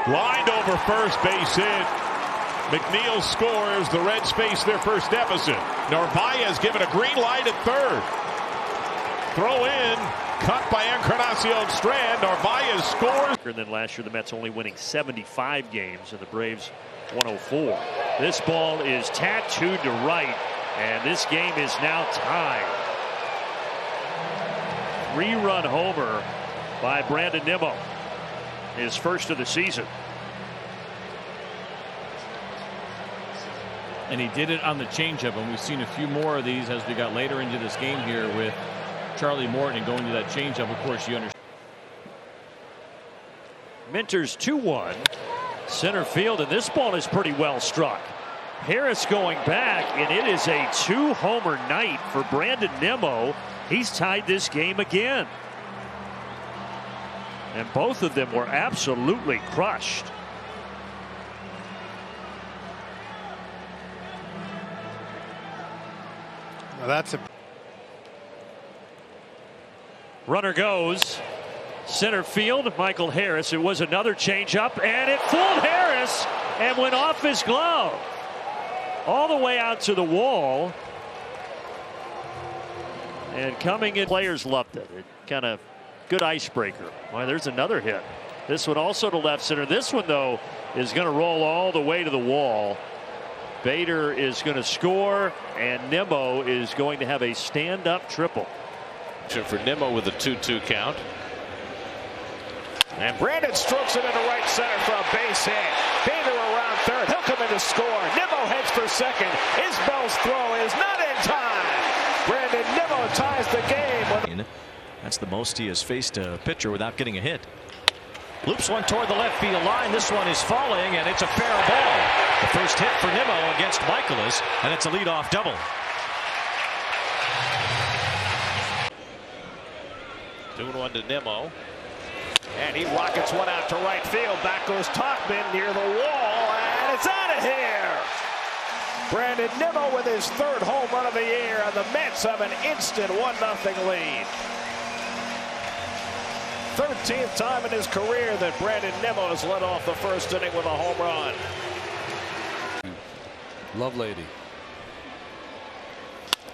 Lined over first, base hit. McNeil scores. The Reds face their first deficit. Narvaez given a green light at third. Throw in. Cut by Encarnacion Strand. Narvaez scores. And then last year the Mets only winning 75 games and the Braves 104. This ball is tattooed to right, and this game is now tied. 3-run homer by Brandon Nimmo, his first of the season. And he did it on the changeup, and we've seen a few more of these as we got later into this game here with Charlie Morton and going to that changeup. Of course, you understand. Minter's 2-1 center field, and this ball is pretty well struck. Harris going back, and it is a 2-homer night for Brandon Nimmo. He's tied this game again. And both of them were absolutely crushed. Well, that's a runner goes center field. Michael Harris. It was another changeup, and it fooled Harris and went off his glove all the way out to the wall. And coming in, players loved it. It kind of good icebreaker. Well, there's another hit. This one also to left center. This one, though, is going to roll all the way to the wall. Bader is going to score, and Nimmo is going to have a stand-up triple. For Nimmo with a 2-2 count. And Brandon strokes it into right center for a base hit. Bader around third. He'll come in to score. Nimmo heads for second. Isbell's throw is not in time. Brandon Nimmo ties the game. That's the most he has faced a pitcher without getting a hit. Loops one toward the left field line. This one is falling, and it's a fair ball. The first hit for Nimmo against Michaelis, and it's a leadoff double. 2-1 to Nimmo. And he rockets one out to right field. Back goes Tauchman near the wall, and it's out of here. Brandon Nimmo with his third home run of the year, and the Mets have an instant 1-0 lead. 13th time in his career that Brandon Nimmo has led off the first inning with a home run. love lady.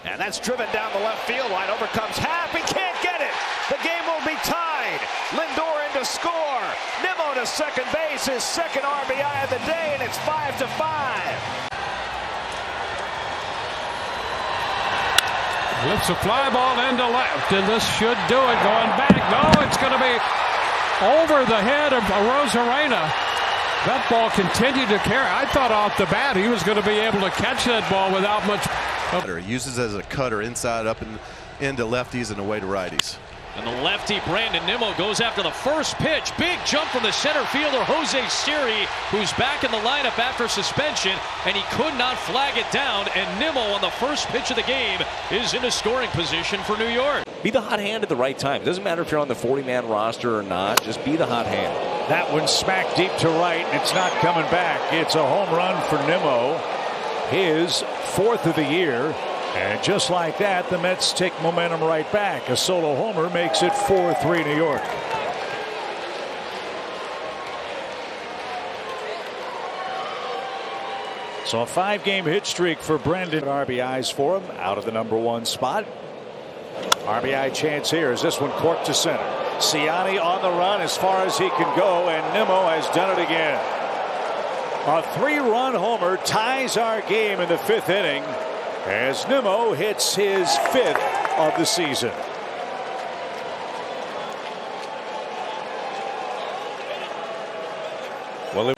And that's driven down the left field line. Over comes Happ. He can't get it. The game will be tied. Lindor in to score. Nimmo to second base, his second RBI of the day, and it's 5-5. Flips a fly ball into left, and this should do it. Going back. No, it's going to be over the head of Rosarena. That ball continued to carry. I thought off the bat he was going to be able to catch that ball without much. Uses as a cutter inside up and into lefties and away to righties. And the lefty Brandon Nimmo goes after the first pitch. Big jump from the center fielder Jose Siri, who's back in the lineup after suspension, and he could not flag it down. And Nimmo on the first pitch of the game is in a scoring position for New York. Be the hot hand at the right time. It doesn't matter if you're on the 40-man roster or not. Just be the hot hand. That one smacked deep to right. It's not coming back. It's a home run for Nimmo, his fourth of the year. And just like that, the Mets take momentum right back. A solo homer makes it 4-3 New York. So a 5-game hit streak for Brandon. RBIs for him out of the #1 spot. RBI chance here as this one corked to center. Ciani on the run as far as he can go, and Nimmo has done it again. A 3-run homer ties our game in the 5th inning as Nimmo hits his 5th of the season. Well,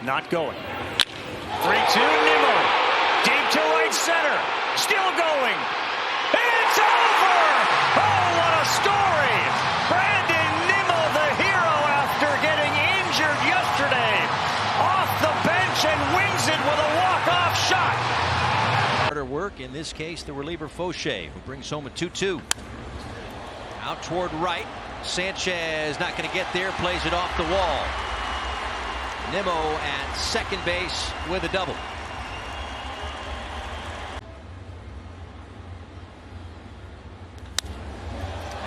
not going. 3-2 Nimmo. Deep to right center. Still going. And it's over! Oh, what a story! Brandon Nimmo, the hero after getting injured yesterday. Off the bench and wins it with a walk-off shot. Harder work, in this case, the reliever Fauché, who brings home a 2-2. Out toward right. Sanchez not going to get there, plays it off the wall. Nimmo at second base with a double.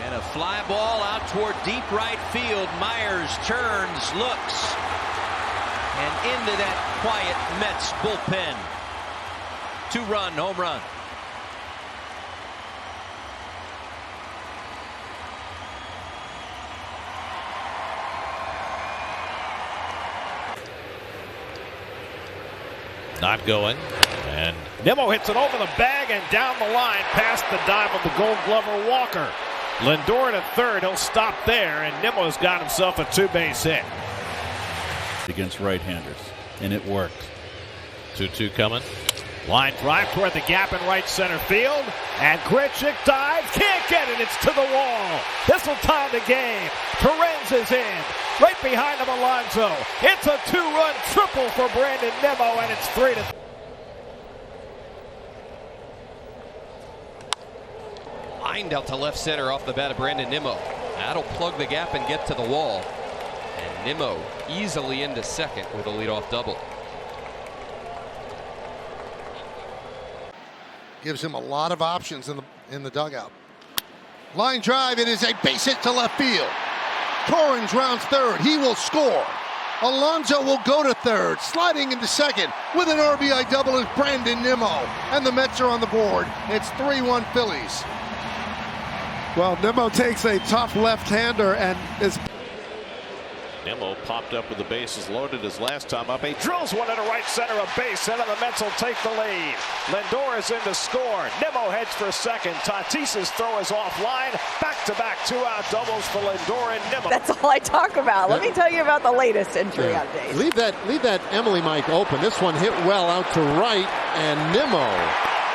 And a fly ball out toward deep right field. Myers turns, looks, and into that quiet Mets bullpen. 2-run home run. Not going. And Nimmo hits it over the bag and down the line past the dive of the Gold Glover Walker. Lindor at third. He'll stop there, and Nimmo's got himself a 2-base hit. Against right-handers, and it worked. 2-2 coming. Line drive toward the gap in right center field. And Grichuk dives. Can't get it. It's to the wall. This will tie the game. Torrens is in. Right behind him, Alonso. It's a 2-run triple for Brandon Nimmo, and it's 3-3. Lined out to left center off the bat of Brandon Nimmo. That'll plug the gap and get to the wall. And Nimmo easily into second with a leadoff double. Gives him a lot of options in the dugout. Line drive. It is a base hit to left field. Torrens rounds third. He will score. Alonso will go to third. Sliding into second with an RBI double is Brandon Nimmo. And the Mets are on the board. It's 3-1 Phillies. Well, Nimmo takes a tough left-hander and is... Nimmo popped up with the bases loaded his last time up. He drills one into right center, a base hit, and the Mets will take the lead. Lindor is in to score. Nimmo heads for second. Tatis's throw is offline. Back-to-back 2-out doubles for Lindor and Nimmo. That's all I talk about. Let me tell you about the latest entry update. Leave that Emily mic open. This one hit well out to right, and Nimmo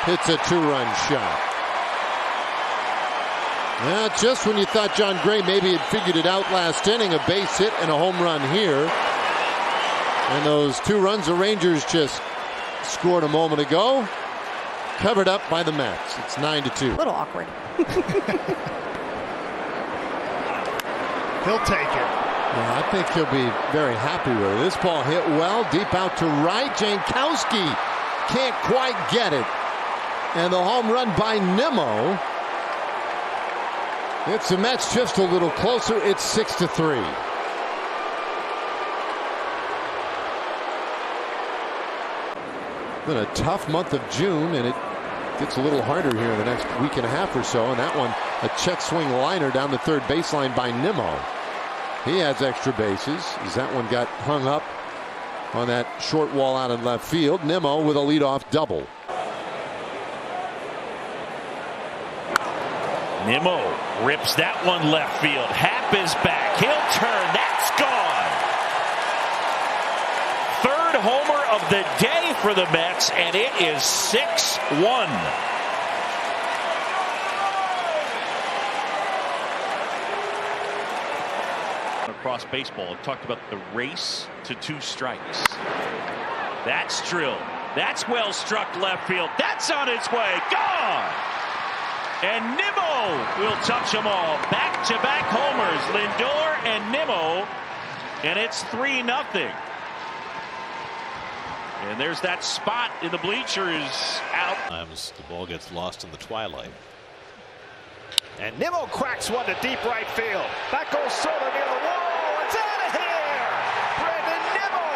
hits a 2-run shot. Just when you thought John Gray maybe had figured it out last inning, a base hit and a home run here. And those 2 runs the Rangers just scored a moment ago, covered up by the Mets. It's 9-2. A little awkward. He'll take it. Yeah, I think he'll be very happy with it. This ball hit well, deep out to right. Jankowski can't quite get it. And the home run by Nimmo. It's the Mets just a little closer. It's 6-3. Been a tough month of June, and it gets a little harder here in the next week and a half or so. And that one, a check swing liner down the third baseline by Nimmo. He has extra bases as that one got hung up on that short wall out in left field. Nimmo with a leadoff double. Nimmo rips that one left field. Happ is back. He'll turn. That's gone. Third homer of the day for the Mets, and it is 6-1. Across baseball, I talked about the race to 2 strikes. That's drilled. That's well struck left field. That's on its way. Gone. And Nimmo will touch them all. Back-to-back homers, Lindor and Nimmo, and it's 3-0. And there's that spot in the bleachers out. Sometimes the ball gets lost in the twilight. And Nimmo cracks one to deep right field. That goes Soto near the wall. It's out of here. Brandon Nimmo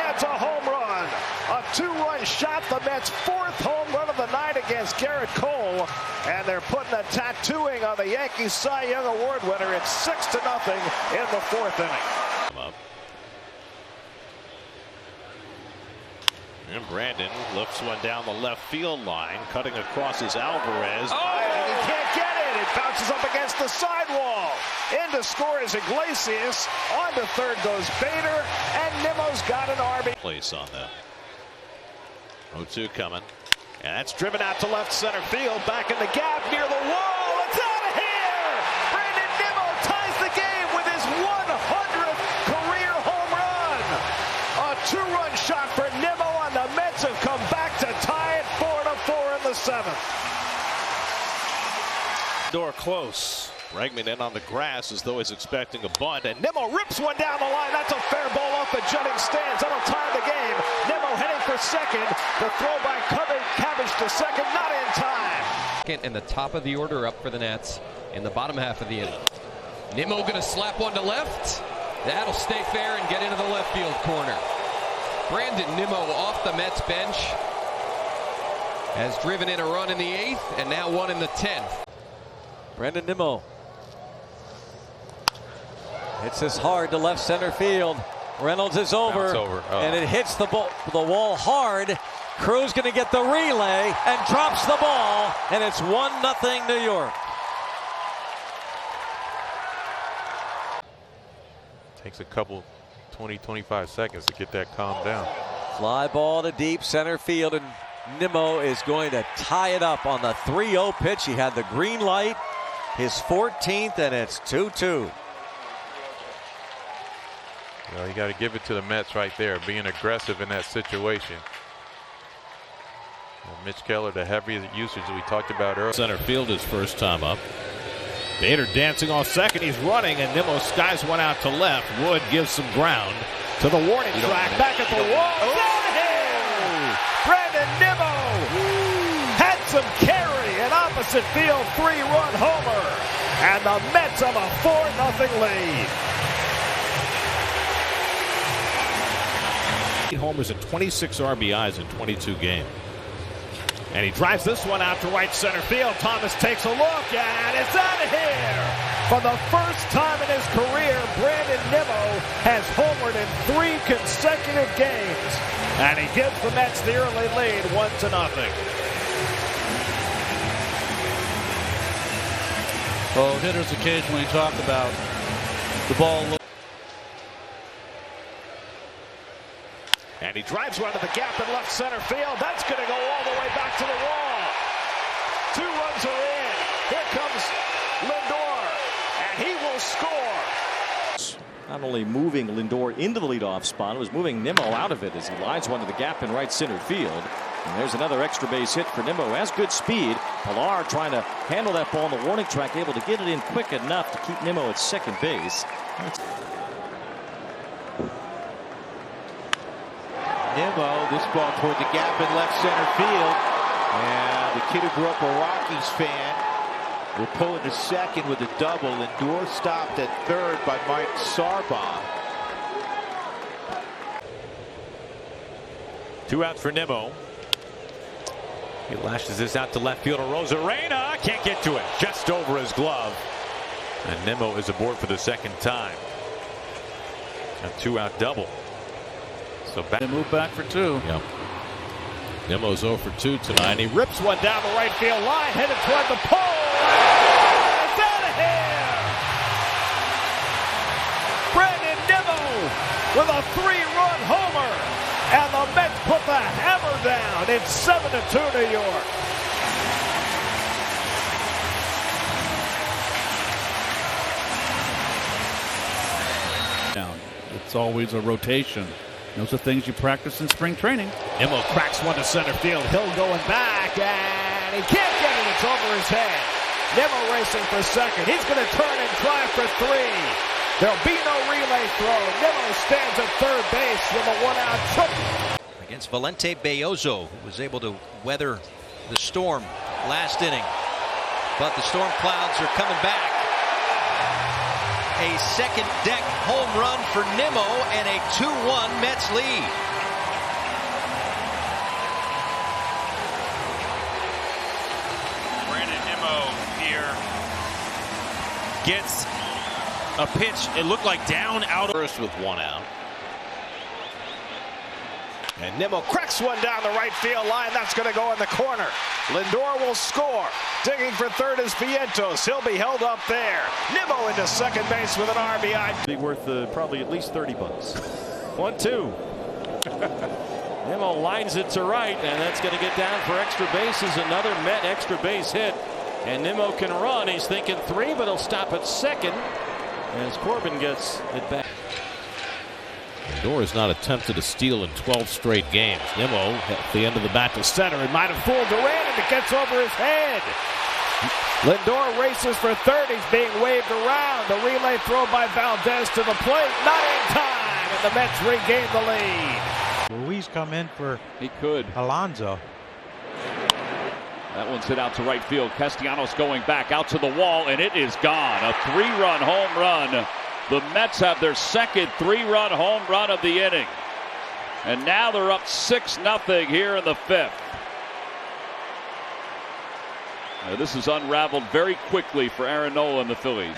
adds a home run. A 2-run shot. The Mets' 4th home run of the night against Garrett Cole. And they're putting a tattooing on the Yankees Cy Young Award winner. It's 6-0 in the 4th inning. And Brandon lifts one down the left field line, cutting across his Alvarez. Oh! He can't get it. It bounces up against the sidewall. In to score is Iglesias. On to third goes Bader, and Nimmo's got an RB. Place on them. 0-2 coming. And that's driven out to left center field. Back in the gap near the wall. It's out of here. Brandon Nimmo ties the game with his 100th career home run. A 2-run shot for Nimmo, and the Mets have come back to tie it 4-4 in the 7th. Door close. Bregman in on the grass as though he's expecting a bunt, and Nimmo rips one down the line. That's a fair ball off the jutting stands. That'll tie the game. Nimmo heading for second. The throw by Cabbage to second, not in time. And the top of the order up for the Nats in the bottom half of the inning. Nimmo going to slap one to left. That'll stay fair and get into the left field corner. Brandon Nimmo off the Mets bench has driven in a run in the 8th and now one in the 10th. Brandon Nimmo hits this hard to left center field. Reynolds is over, and it hits the wall hard. Cruz going to get the relay and drops the ball, and it's 1-0 New York. Takes a couple 20-25 seconds to get that calmed down. Fly ball to deep center field, and Nimmo is going to tie it up on the 3-0 pitch. He had the green light, his 14th, and it's 2-2. Well, you got to give it to the Mets right there, being aggressive in that situation. And Mitch Keller, the heavy usage we talked about earlier. Center field his first time up. Bader dancing off second. He's running, and Nimmo skies one out to left. Wood gives some ground to the warning track. Back at the wall. Oh! Brandon Nimmo had some carry. An opposite field 3-run homer. And the Mets have a 4-0 lead. Homers and 26 RBIs in 22 games. And he drives this one out to right center field. Thomas takes a look, and it's out of here. For the first time in his career, Brandon Nimmo has homered in 3 consecutive games. And he gives the Mets the early lead 1-0. Well, hitters occasionally talk about the ball. And he drives one to the gap in left center field. That's going to go all the way back to the wall. 2 runs are in. Here comes Lindor, and he will score. Not only moving Lindor into the leadoff spot, it was moving Nimmo out of it as he lines one to the gap in right center field. And there's another extra base hit for Nimmo. Has good speed. Pilar trying to handle that ball on the warning track, able to get it in quick enough to keep Nimmo at second base. Nimmo, this ball toward the gap in left center field. And the kid who grew up a Rockies fan will pull into second with a double. Lindor stopped at third by Mike Sarbaugh. 2 outs for Nimmo. He lashes this out to left fielder Rosarena. Can't get to it. Just over his glove. And Nimmo is aboard for the second time. A 2-out double. So back. They move back for 2. Yeah. Nimmo's 0 for 2 tonight. He rips one down the right field line, headed toward the pole. It's out of here! Brandon Nimmo with a 3-run homer. And the Mets put the hammer down. It's 7-2 New York. Down. It's always a rotation. Those are things you practice in spring training. Nimmo cracks one to center field. Hill going back, and he can't get it. It's over his head. Nimmo racing for second. He's going to turn and try for 3. There'll be no relay throw. Nimmo stands at third base with a 1-out triple. Against Valente Belloso, who was able to weather the storm last inning. But the storm clouds are coming back. A second deck home run for Nimmo and a 2-1 Mets lead. Brandon Nimmo here gets a pitch. It looked like down out first with 1 out. And Nimmo cracks one down the right field line. That's going to go in the corner. Lindor will score. Digging for third is Vientos. He'll be held up there. Nimmo into second base with an RBI. Be worth probably at least $30. 1-2. Nimmo lines it to right, and that's going to get down for extra bases. Another Met extra base hit. And Nimmo can run. He's thinking 3, but he'll stop at second as Corbin gets it back. Lindor has not attempted a steal in 12 straight games. Nimmo at the end of the bat to center. It might have fooled Duran, and it gets over his head. Lindor races for third. He's being waved around. The relay throw by Valdez to the plate. Not in time, and the Mets regain the lead. Ruiz come in for Alonso. That one's hit out to right field. Castellanos going back out to the wall, and it is gone. A 3-run home run. The Mets have their second 3-run home run of the inning. And now they're up 6-0 here in the 5th. This is unraveled very quickly for Aaron Nola and the Phillies.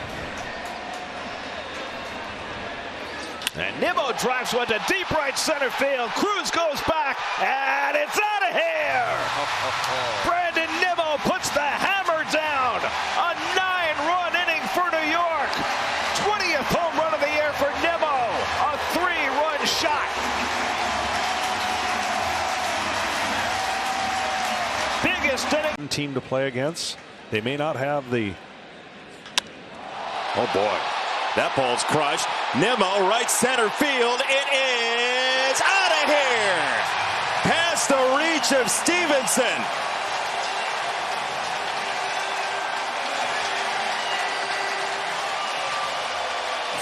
And Nimmo drives one to deep right center field. Cruz goes back, and it's out of here. Brandon Nimmo puts the hammer down. A 9-run inning for New York. 20th home run of the year for Nimmo. A 3-run shot. Biggest inning. Team to play against. They may not have the. Oh boy. That ball's crushed. Nimmo, right center field. It is out of here. Past the reach of Stevenson.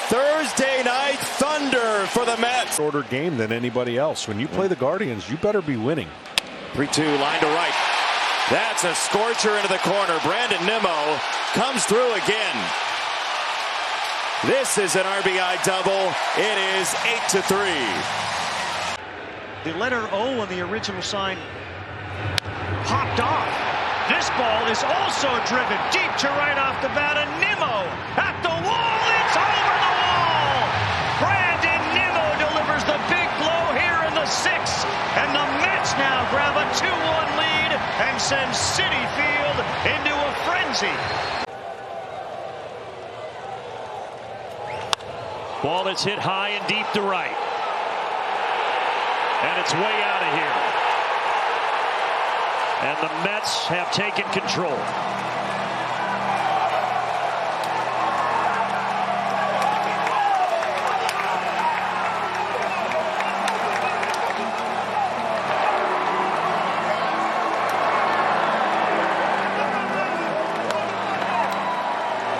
Thursday night thunder for the Mets. Shorter game than anybody else. When you play the Guardians, you better be winning. 3-2, line to right. That's a scorcher into the corner. Brandon Nimmo comes through again. This is an RBI double. It is 8-3. The letter O on the original sign popped off. This ball is also driven deep to right off the bat, and Nimmo at the wall. It's over the wall. Brandon Nimmo delivers the big blow here in the 6th, and the Mets now grab a 2-1 lead and send Citi Field into a frenzy. Ball that's hit high and deep to right. And it's way out of here. And the Mets have taken control.